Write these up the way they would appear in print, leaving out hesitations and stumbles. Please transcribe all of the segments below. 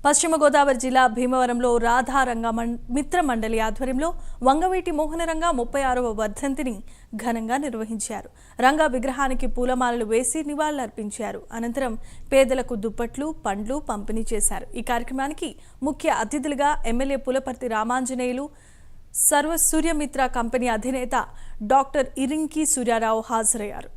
పశ్చిమ గోదావరి జిల్లా భీమవరంలో రాధారంగ మిత్ర మండలి ఆధ్వర్యంలో వంగవీటి మోహనరంగ 36వ వర్ధంతిని ఘనంగా నిర్వహించారు. రంగ విగ్రహానికి పూలమాలలు వేసి నివాళులర్పించారు. అనంతరం పేదలకు దుప్పట్లు, పండ్లు పంపిణీ చేశారు. ఈ కార్యక్రమానికి ముఖ్య అతిథులుగా ఎమ్మెల్యే పులపర్తి రామాంజనేయులు, సర్వ సూర్యమిత్ర కంపెనీ అధినేత డాక్టర్ ఇరింకి సూర్యారావు హాజరయ్యారు.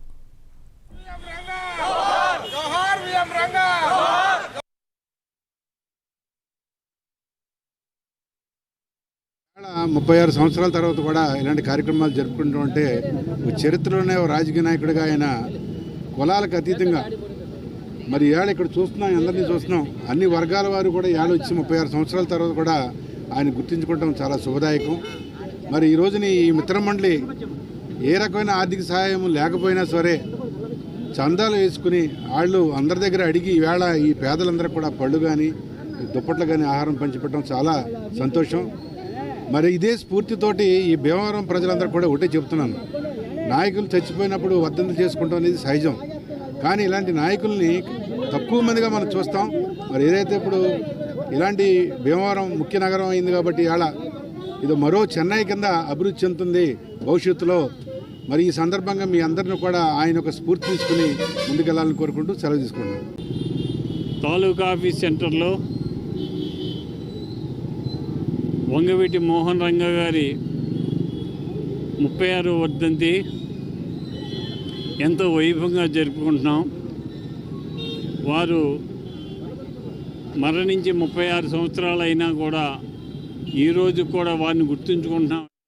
ముప్పై 36 సంవత్సరాల తర్వాత కూడా ఇలాంటి కార్యక్రమాలు జరుపుకుంటూ ఉంటే చరిత్రలోనే రాజకీయ నాయకుడిగా ఆయన కులాలకు అతీతంగా మరి ఇవాళ ఇక్కడ చూస్తున్నాం, అందరినీ చూస్తున్నాం, అన్ని వర్గాల వారు కూడా ఇవాళ వచ్చి 36 సంవత్సరాల తర్వాత కూడా ఆయన గుర్తించుకోవడం చాలా శుభదాయకం. మరి ఈ రోజుని ఈ మిత్రమండలి ఏ రకమైన ఆర్థిక సహాయం లేకపోయినా సరే చందాలు వేసుకుని వాళ్ళు అందరి దగ్గర అడిగి ఈవేళ ఈ పేదలందరూ కూడా పళ్ళు కానీ దుప్పట్లు కానీ ఆహారం పంచిపెట్టడం చాలా సంతోషం. మరి ఇదే స్ఫూర్తితోటి ఈ భీమవరం ప్రజలందరూ కూడా ఒకటే చెప్తున్నాను, నాయకులు చచ్చిపోయినప్పుడు వర్ధంతులు చేసుకుంటాం అనేది సహజం, కానీ ఇలాంటి నాయకుల్ని తక్కువ మందిగా మనం చూస్తాం. మరి ఏదైతే ఇప్పుడు ఇలాంటి భీమవరం ముఖ్య నగరం అయింది కాబట్టి ఇవాళ ఇది మరో చెన్నై కింద అభివృద్ధి చెందుతుంది భవిష్యత్తులో. మరి ఈ సందర్భంగా మీ అందరిని కూడా ఆయన ఒక స్ఫూర్తి తీసుకుని ముందుకెళ్లాలని కోరుకుంటూ సెలవు తీసుకుంటున్నాను. తాలూకా ఆఫీస్ సెంటర్లో వంగవీటి మోహన్ రంగ గారి 36వ వర్ధంతి ఎంతో వైభవంగా జరుపుకుంటున్నాం. వారు మరణించి 36 సంవత్సరాలు అయినా కూడా ఈరోజు కూడా వారిని గుర్తుంచుకుంటున్నాం.